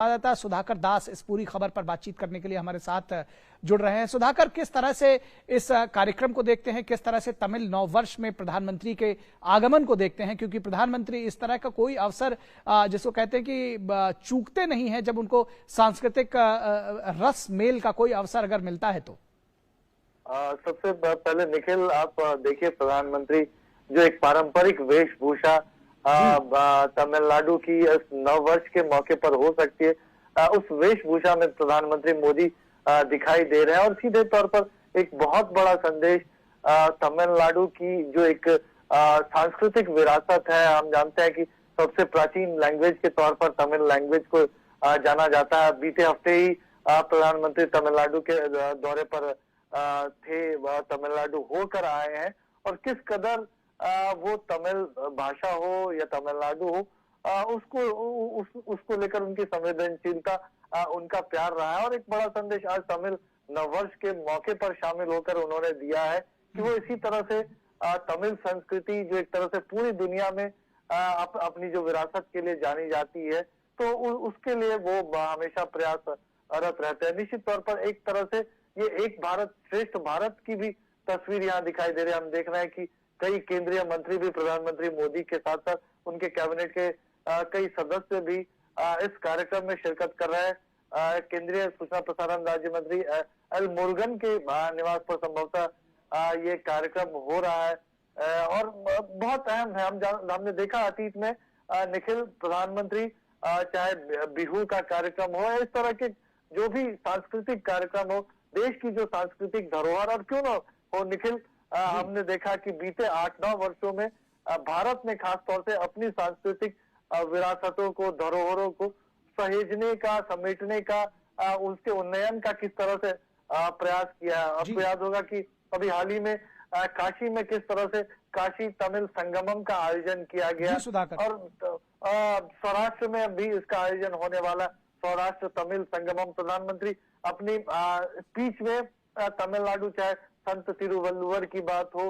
संवाददाता सुधाकर दास इस पूरी खबर पर बातचीत करने के लिए हमारे साथ जुड़ रहे हैं। सुधाकर, किस तरह से इस कार्यक्रम को देखते हैं, किस तरह से तमिल नववर्ष में प्रधानमंत्री के आगमन को देखते हैं, क्योंकि प्रधानमंत्री इस तरह का कोई अवसर जिसको कहते हैं कि चूकते नहीं है जब उनको सांस्कृतिक रस मेल का कोई अवसर अगर मिलता है तो। सबसे पहले निखिल, आप देखिए प्रधानमंत्री जो एक पारंपरिक वेशभूषा तमिलनाडु की इस नववर्ष के मौके पर हो सकती है, उस वेशभूषा में प्रधानमंत्री मोदी दिखाई दे रहे हैं और सीधे तौर पर एक बहुत बड़ा संदेश तमिलनाडु की जो एक सांस्कृतिक विरासत है। हम जानते हैं कि सबसे प्राचीन लैंग्वेज के तौर पर तमिल लैंग्वेज को जाना जाता है। बीते हफ्ते ही प्रधानमंत्री तमिलनाडु के दौरे पर थे, वह तमिलनाडु होकर आए हैं और किस कदर वो तमिल भाषा हो या तमिलनाडु हो, उसको लेकर उनकी संवेदनशीलता, उनका प्यार रहा है और एक बड़ा संदेश आज तमिल नववर्ष के मौके पर शामिल होकर उन्होंने दिया है कि वो इसी तरह से तमिल संस्कृति जो एक तरह से पूरी दुनिया में अपनी जो विरासत के लिए जानी जाती है, तो उसके लिए वो हमेशा प्रयासरत रहते हैं। निश्चित तौर पर एक तरह से ये एक भारत श्रेष्ठ भारत की भी तस्वीर यहाँ दिखाई दे रही है। हम देख रहे हैं कि कई केंद्रीय मंत्री भी प्रधानमंत्री मोदी के साथ साथ उनके कैबिनेट के कई सदस्य भी इस कार्यक्रम में शिरकत कर रहे हैं। केंद्रीय सूचना प्रसारण राज्य मंत्री एल मुरुगन के निवास पर संभवतः ये कार्यक्रम हो रहा है और बहुत अहम है। हमने देखा अतीत में निखिल, प्रधानमंत्री चाहे बिहू का कार्यक्रम हो, इस तरह के जो भी सांस्कृतिक कार्यक्रम हो, देश की जो सांस्कृतिक धरोहर और क्यों न हो निखिल, हमने देखा कि बीते 8-9 वर्षों में भारत ने खास तौर से अपनी सांस्कृतिक विरासतों को, धरोहरों को सहेजने का, समेटने का, उसके उन्नयन का किस तरह से प्रयास किया है। आपको याद होगा कि अभी हाल ही में काशी में किस तरह से काशी तमिल संगमम का आयोजन किया गया और सौराष्ट्र में भी इसका आयोजन होने वाला, सौराष्ट्र तमिल संगमम। प्रधानमंत्री अपनी स्पीच में तमिलनाडु, चाहे संत तिरुवल्लुवर की बात हो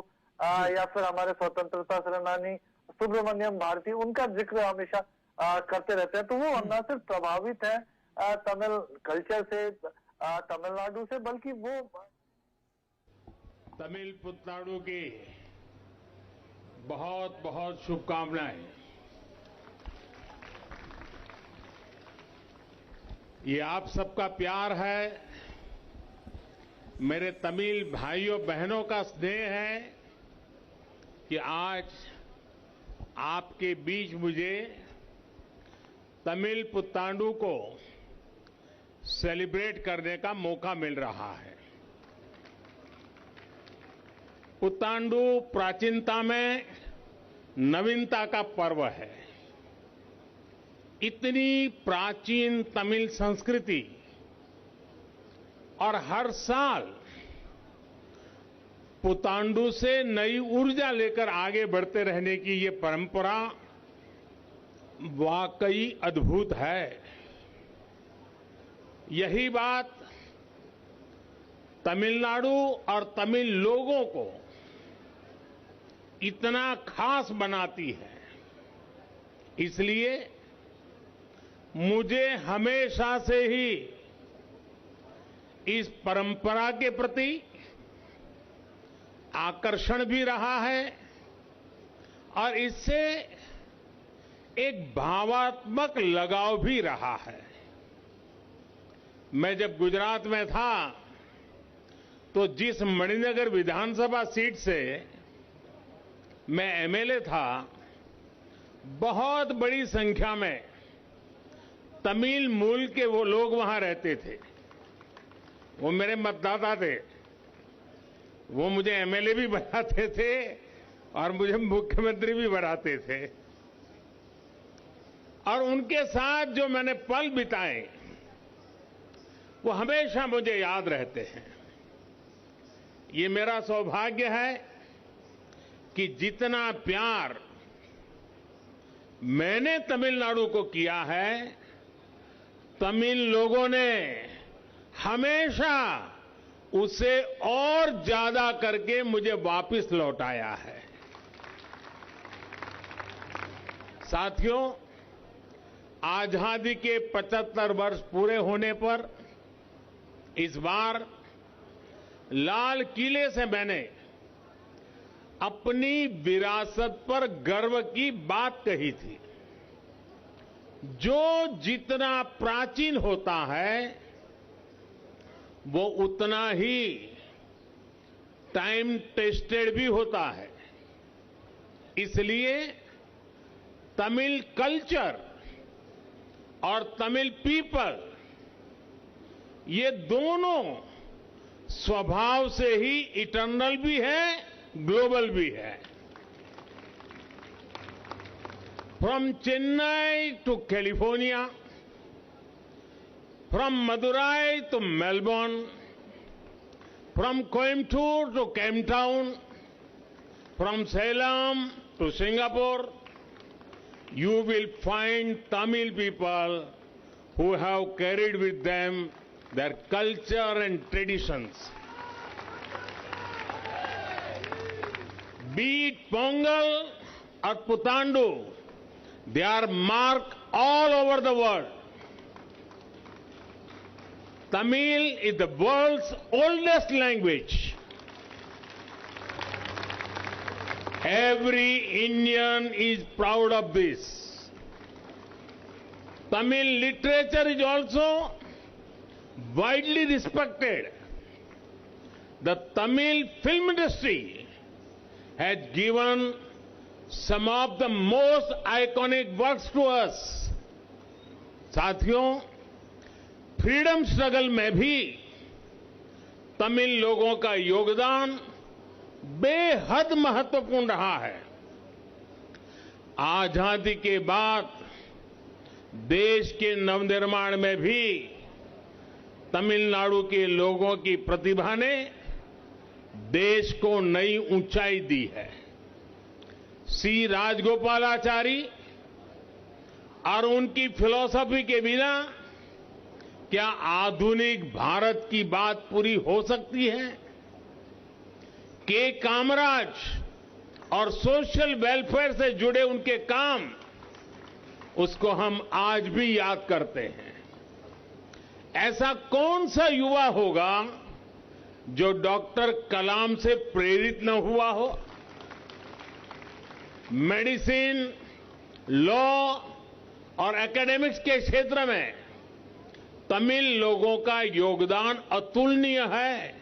या फिर हमारे स्वतंत्रता सेनानी सुब्रमण्यम भारती, उनका जिक्र हमेशा करते रहते हैं। तो वो न सिर्फ प्रभावित है तमिल कल्चर से, तमिलनाडु से, बल्कि वो तमिल पुतनाडु की बहुत बहुत शुभकामनाएं। ये आप सबका प्यार है, मेरे तमिल भाइयों बहनों का स्नेह है कि आज आपके बीच मुझे तमिल पुतांडु को सेलिब्रेट करने का मौका मिल रहा है। पुतांडु प्राचीनता में नवीनता का पर्व है। इतनी प्राचीन तमिल संस्कृति और हर साल पुतांडु से नई ऊर्जा लेकर आगे बढ़ते रहने की ये परंपरा वाकई अद्भुत है। यही बात तमिलनाडु और तमिल लोगों को इतना खास बनाती है। इसलिए मुझे हमेशा से ही इस परंपरा के प्रति आकर्षण भी रहा है और इससे एक भावात्मक लगाव भी रहा है। मैं जब गुजरात में था तो जिस मणिनगर विधानसभा सीट से मैं एमएलए था, बहुत बड़ी संख्या में तमिल मूल के वो लोग वहां रहते थे। वो मेरे मतदाता थे, वो मुझे एमएलए भी बनाते थे और मुझे मुख्यमंत्री भी बनाते थे और उनके साथ जो मैंने पल बिताए वो हमेशा मुझे याद रहते हैं। ये मेरा सौभाग्य है कि जितना प्यार मैंने तमिलनाडु को किया है, तमिल लोगों ने हमेशा उसे और ज्यादा करके मुझे वापस लौटाया है। साथियों, आजादी के 75 वर्ष पूरे होने पर इस बार लाल किले से मैंने अपनी विरासत पर गर्व की बात कही थी। जो जितना प्राचीन होता है वो उतना ही टाइम टेस्टेड भी होता है। इसलिए तमिल कल्चर और तमिल पीपल ये दोनों स्वभाव से ही इटर्नल भी है, ग्लोबल भी है। From Chennai to California, from Madurai to Melbourne, from Coimbatore to Cape Town, from Salem to Singapore, you will find Tamil people who have carried with them their culture and traditions. Be it Pongal or Puthandu, they are marked all over the world. Tamil is the world's oldest language. Every Indian is proud of this. Tamil literature is also widely respected. The Tamil film industry has given some of the most iconic works to us. साथियों, freedom struggle में भी तमिल लोगों का योगदान बेहद महत्वपूर्ण रहा है। आजादी के बाद देश के नवनिर्माण में भी तमिलनाडु के लोगों की प्रतिभा ने देश को नई ऊंचाई दी है। सी राजगोपालाचारी और उनकी फिलॉसफी के बिना क्या आधुनिक भारत की बात पूरी हो सकती है? के कामराज और सोशल वेलफेयर से जुड़े उनके काम, उसको हम आज भी याद करते हैं। ऐसा कौन सा युवा होगा जो डॉक्टर कलाम से प्रेरित न हुआ हो? मेडिसिन, लॉ और एकेडमिक्स के क्षेत्र में तमिल लोगों का योगदान अतुलनीय है।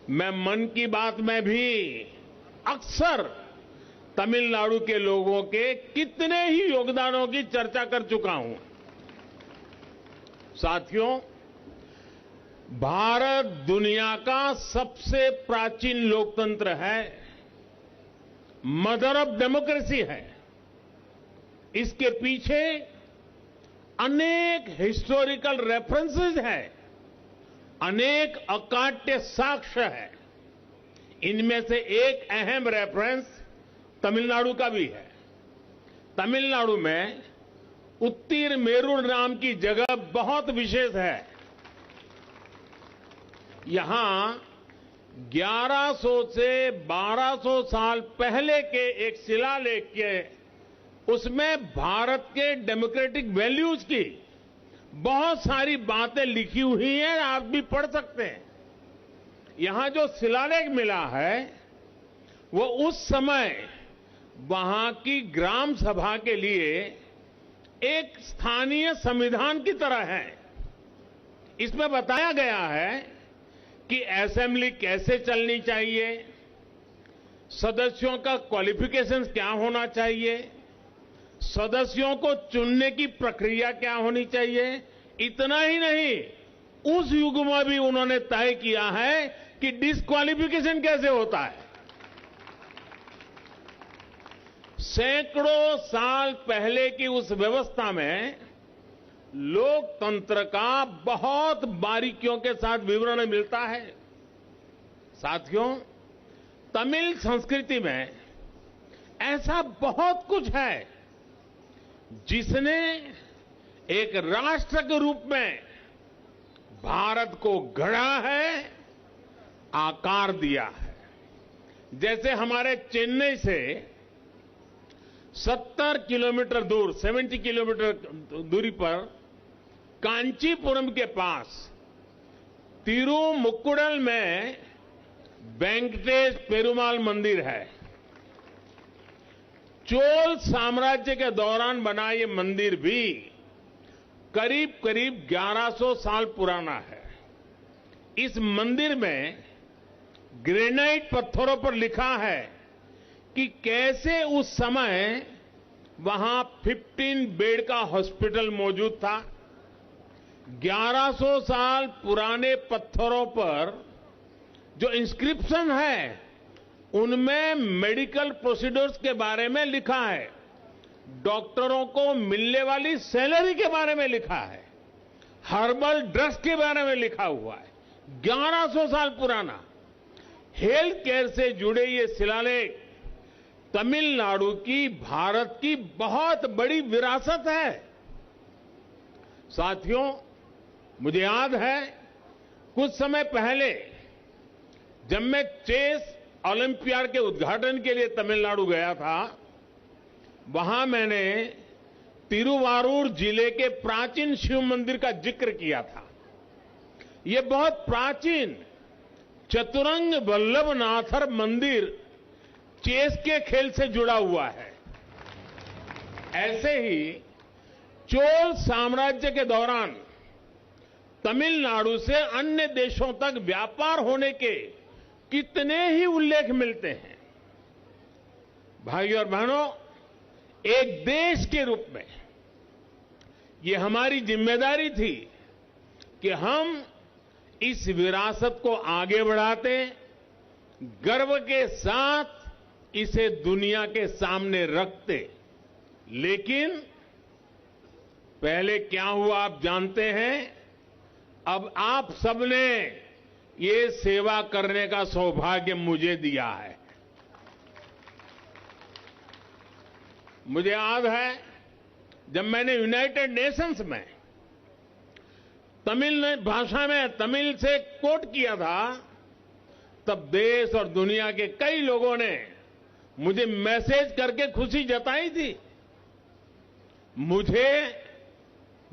मैं मन की बात में भी अक्सर तमिलनाडु के लोगों के कितने ही योगदानों की चर्चा कर चुका हूं। साथियों, भारत दुनिया का सबसे प्राचीन लोकतंत्र है, मदर ऑफ डेमोक्रेसी है। इसके पीछे अनेक हिस्टोरिकल रेफरेंसेस हैं, अनेक अकाट्य साक्ष्य है। इनमें से एक अहम रेफरेंस तमिलनाडु का भी है। तमिलनाडु में उत्तिरमेरूर नाम की जगह बहुत विशेष है। यहां 1100 से 1200 साल पहले के एक शिलालेख के उसमें भारत के डेमोक्रेटिक वैल्यूज की बहुत सारी बातें लिखी हुई हैं, आप भी पढ़ सकते हैं। यहां जो शिलालेख मिला है वो उस समय वहां की ग्राम सभा के लिए एक स्थानीय संविधान की तरह है। इसमें बताया गया है कि असेंबली कैसे चलनी चाहिए, सदस्यों का क्वालिफिकेशंस क्या होना चाहिए, सदस्यों को चुनने की प्रक्रिया क्या होनी चाहिए। इतना ही नहीं, उस युग में भी उन्होंने तय किया है कि डिस्क्वालिफिकेशन कैसे होता है। सैकड़ों साल पहले की उस व्यवस्था में लोकतंत्र का बहुत बारीकियों के साथ विवरण मिलता है। साथियों, तमिल संस्कृति में ऐसा बहुत कुछ है जिसने एक राष्ट्र के रूप में भारत को गढ़ा है, आकार दिया है। जैसे हमारे चेन्नई से 70 किलोमीटर दूर 70 किलोमीटर दूरी पर कांचीपुरम के पास तिरुमुक्कुडल में वेंकटेश पेरुमाल मंदिर है। चोल साम्राज्य के दौरान बना ये मंदिर भी करीब करीब 1100 साल पुराना है। इस मंदिर में ग्रेनाइट पत्थरों पर लिखा है कि कैसे उस समय वहां 15 बेड का हॉस्पिटल मौजूद था। 1100 साल पुराने पत्थरों पर जो इंस्क्रिप्शन है उनमें मेडिकल प्रोसीड्यूर्स के बारे में लिखा है, डॉक्टरों को मिलने वाली सैलरी के बारे में लिखा है, हर्बल ड्रग्स के बारे में लिखा हुआ है। 1100 साल पुराना हेल्थ केयर से जुड़े ये शिलालेख तमिलनाडु की भारत की बहुत बड़ी विरासत है। साथियों, मुझे याद है कुछ समय पहले जब मैं चेस ओलंपियाड के उद्घाटन के लिए तमिलनाडु गया था, वहां मैंने तिरुवारूर जिले के प्राचीन शिव मंदिर का जिक्र किया था। यह बहुत प्राचीन चतुरंग वल्लभनाथर मंदिर चेस के खेल से जुड़ा हुआ है। ऐसे ही चोल साम्राज्य के दौरान तमिलनाडु से अन्य देशों तक व्यापार होने के कितने ही उल्लेख मिलते हैं। भाइयों और बहनों, एक देश के रूप में ये हमारी जिम्मेदारी थी कि हम इस विरासत को आगे बढ़ाते, गर्व के साथ इसे दुनिया के सामने रखते। लेकिन पहले क्या हुआ आप जानते हैं। अब आप सबने ये सेवा करने का सौभाग्य मुझे दिया है। मुझे याद है जब मैंने यूनाइटेड नेशंस में तमिल भाषा में तमिल से कोट किया था, तब देश और दुनिया के कई लोगों ने मुझे मैसेज करके खुशी जताई थी। मुझे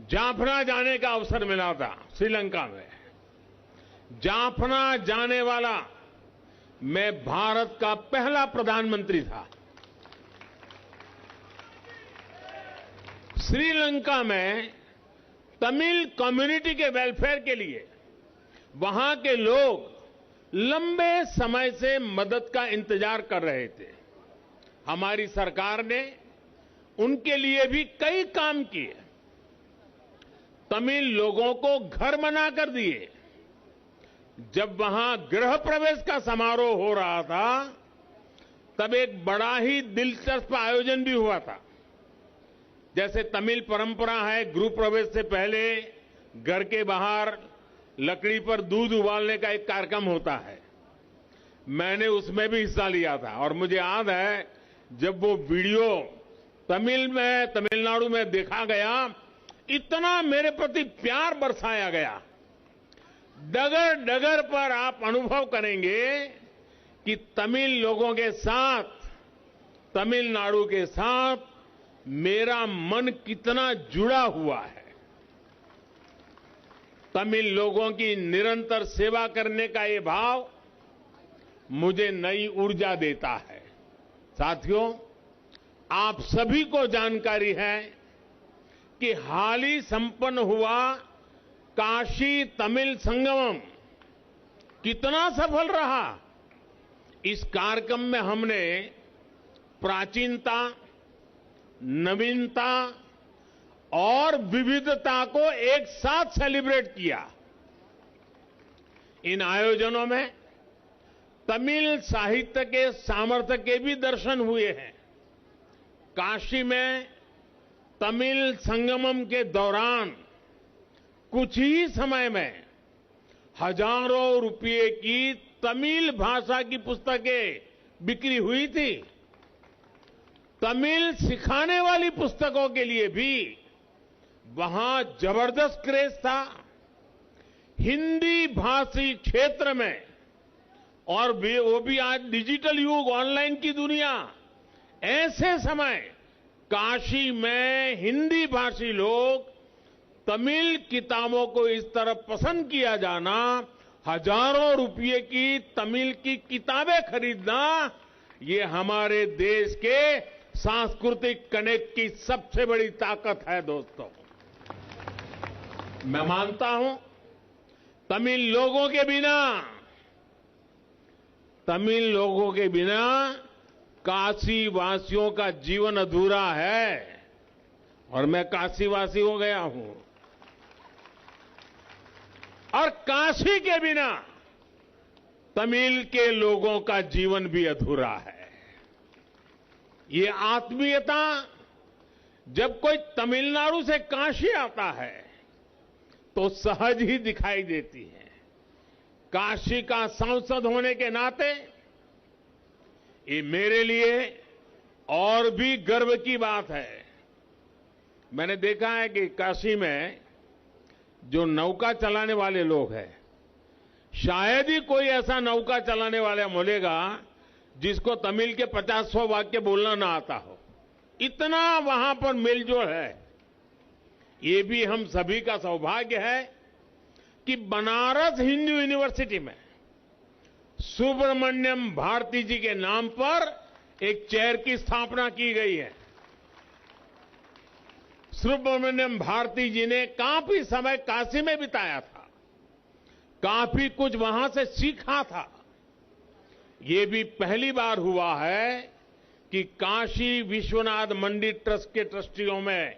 जाफना जाने का अवसर मिला था श्रीलंका में। जाफना जाने वाला मैं भारत का पहला प्रधानमंत्री था। श्रीलंका में तमिल कम्युनिटी के वेलफेयर के लिए वहां के लोग लंबे समय से मदद का इंतजार कर रहे थे। हमारी सरकार ने उनके लिए भी कई काम किए। तमिल लोगों को घर बनाकर दिए। जब वहां गृह प्रवेश का समारोह हो रहा था, तब एक बड़ा ही दिलचस्प आयोजन भी हुआ था। जैसे तमिल परंपरा है, गृह प्रवेश से पहले घर के बाहर लकड़ी पर दूध उबालने का एक कार्यक्रम होता है। मैंने उसमें भी हिस्सा लिया था और मुझे याद है जब वो वीडियो तमिलनाडु में देखा गया, इतना मेरे प्रति प्यार बरसाया गया। डगर डगर पर आप अनुभव करेंगे कि तमिल लोगों के साथ, तमिलनाडु के साथ मेरा मन कितना जुड़ा हुआ है। तमिल लोगों की निरंतर सेवा करने का ये भाव मुझे नई ऊर्जा देता है। साथियों, आप सभी को जानकारी है कि हाल ही संपन्न हुआ काशी तमिल संगमम कितना सफल रहा। इस कार्यक्रम में हमने प्राचीनता, नवीनता और विविधता को एक साथ सेलिब्रेट किया। इन आयोजनों में तमिल साहित्य के सामर्थ्य के भी दर्शन हुए हैं। काशी में तमिल संगमम के दौरान कुछ ही समय में हजारों रुपये की तमिल भाषा की पुस्तकें बिक्री हुई थी। तमिल सिखाने वाली पुस्तकों के लिए भी वहां जबरदस्त क्रेज था। हिंदी भाषी क्षेत्र में, और वो भी आज डिजिटल युग, ऑनलाइन की दुनिया, ऐसे समय काशी में हिंदी भाषी लोग तमिल किताबों को इस तरह पसंद किया जाना, हजारों रुपये की तमिल की किताबें खरीदना, ये हमारे देश के सांस्कृतिक कनेक्ट की सबसे बड़ी ताकत है दोस्तों। मैं मानता हूं तमिल लोगों के बिना काशी वासियों का जीवन अधूरा है, और मैं काशी वासी हो गया हूं। और काशी के बिना तमिल के लोगों का जीवन भी अधूरा है। ये आत्मीयता जब कोई तमिलनाडु से काशी आता है तो सहज ही दिखाई देती है। काशी का सांसद होने के नाते ये मेरे लिए और भी गर्व की बात है। मैंने देखा है कि काशी में जो नौका चलाने वाले लोग हैं, शायद ही कोई ऐसा नौका चलाने वाला मिलेगा जिसको तमिल के 50 वाक्य बोलना ना आता हो। इतना वहां पर मेलजोल है। ये भी हम सभी का सौभाग्य है कि बनारस हिंदू यूनिवर्सिटी में सुब्रमण्यम भारती जी के नाम पर एक चेयर की स्थापना की गई है। सुब्रमण्यम भारती जी ने काफी समय काशी में बिताया था, काफी कुछ वहां से सीखा था। ये भी पहली बार हुआ है कि काशी विश्वनाथ मंदिर ट्रस्ट के ट्रस्टियों में,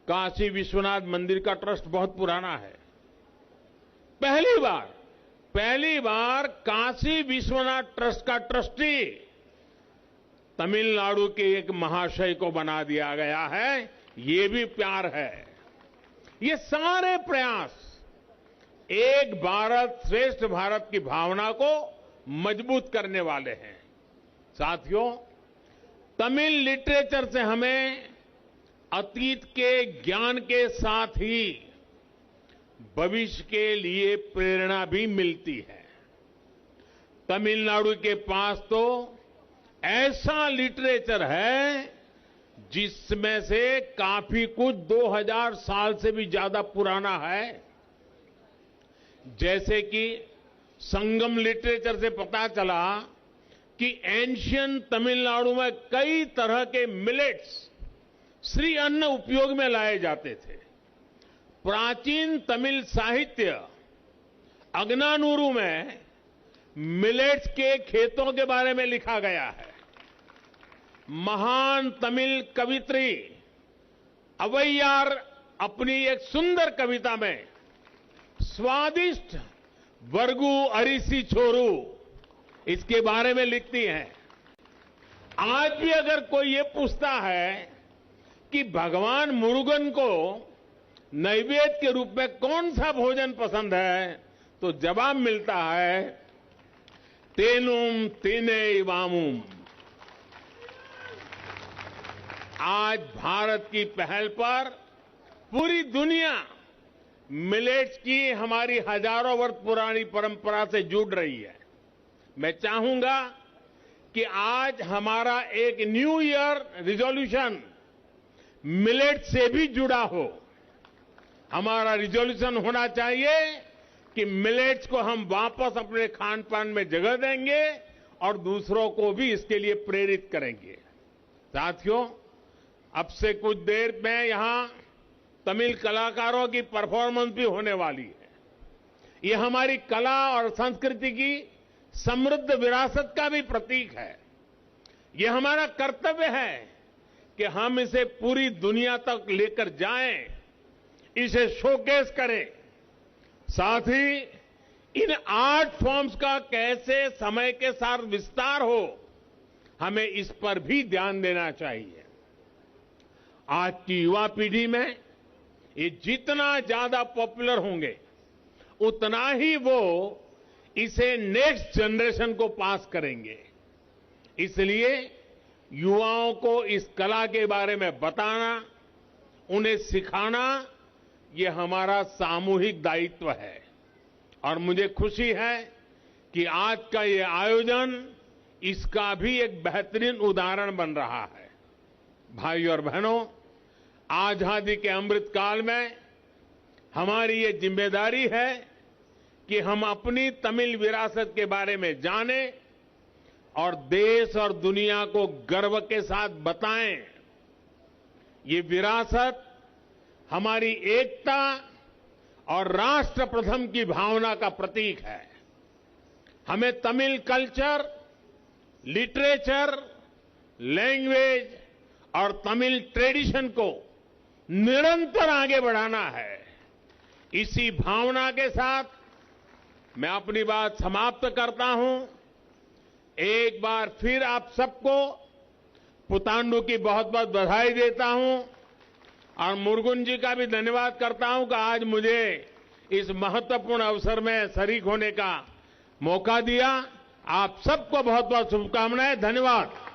काशी विश्वनाथ मंदिर का ट्रस्ट बहुत पुराना है, पहली बार काशी विश्वनाथ ट्रस्ट का ट्रस्टी तमिलनाडु के एक महाशय को बना दिया गया है। ये भी प्यार है। ये सारे प्रयास एक भारत श्रेष्ठ भारत की भावना को मजबूत करने वाले हैं। साथियों, तमिल लिटरेचर से हमें अतीत के ज्ञान के साथ ही भविष्य के लिए प्रेरणा भी मिलती है। तमिलनाडु के पास तो ऐसा लिटरेचर है जिसमें से काफी कुछ 2000 साल से भी ज्यादा पुराना है। जैसे कि संगम लिटरेचर से पता चला कि एंशियंट तमिलनाडु में कई तरह के मिलेट्स, श्री अन्न उपयोग में लाए जाते थे। प्राचीन तमिल साहित्य अगनानूरू में मिलेट्स के खेतों के बारे में लिखा गया है। महान तमिल कवित्री अवैयार अपनी एक सुंदर कविता में स्वादिष्ट वर्गु अरिसी छोरू इसके बारे में लिखती हैं। आज भी अगर कोई ये पूछता है कि भगवान मुरुगन को नैवेद्य के रूप में कौन सा भोजन पसंद है, तो जवाब मिलता है तेनुम तेने वामुम। आज भारत की पहल पर पूरी दुनिया मिलेट्स की हमारी हजारों वर्ष पुरानी परंपरा से जुड़ रही है। मैं चाहूंगा कि आज हमारा एक न्यू ईयर रिजोल्यूशन मिलेट से भी जुड़ा हो। हमारा रिजोल्यूशन होना चाहिए कि मिलेट्स को हम वापस अपने खान पान में जगह देंगे और दूसरों को भी इसके लिए प्रेरित करेंगे। साथियों, अब से कुछ देर में यहां तमिल कलाकारों की परफॉर्मेंस भी होने वाली है। ये हमारी कला और संस्कृति की समृद्ध विरासत का भी प्रतीक है। ये हमारा कर्तव्य है कि हम इसे पूरी दुनिया तक लेकर जाएं, इसे शोकेस करें। साथ ही इन आर्ट फॉर्म्स का कैसे समय के साथ विस्तार हो, हमें इस पर भी ध्यान देना चाहिए। आज की युवा पीढ़ी में ये जितना ज्यादा पॉपुलर होंगे, उतना ही वो इसे नेक्स्ट जनरेशन को पास करेंगे। इसलिए युवाओं को इस कला के बारे में बताना, उन्हें सिखाना, ये हमारा सामूहिक दायित्व है। और मुझे खुशी है कि आज का ये आयोजन इसका भी एक बेहतरीन उदाहरण बन रहा है। भाइयों और बहनों, आजादी के अमृत काल में हमारी ये जिम्मेदारी है कि हम अपनी तमिल विरासत के बारे में जानें और देश और दुनिया को गर्व के साथ बताएं। ये विरासत हमारी एकता और राष्ट्र प्रथम की भावना का प्रतीक है। हमें तमिल कल्चर, लिटरेचर, लैंग्वेज और तमिल ट्रेडिशन को निरंतर आगे बढ़ाना है। इसी भावना के साथ मैं अपनी बात समाप्त करता हूं। एक बार फिर आप सबको पुतांडु की बहुत बहुत बधाई देता हूं और मुरुगन जी का भी धन्यवाद करता हूं कि आज मुझे इस महत्वपूर्ण अवसर में शरीक होने का मौका दिया। आप सबको बहुत बहुत शुभकामनाएं। धन्यवाद।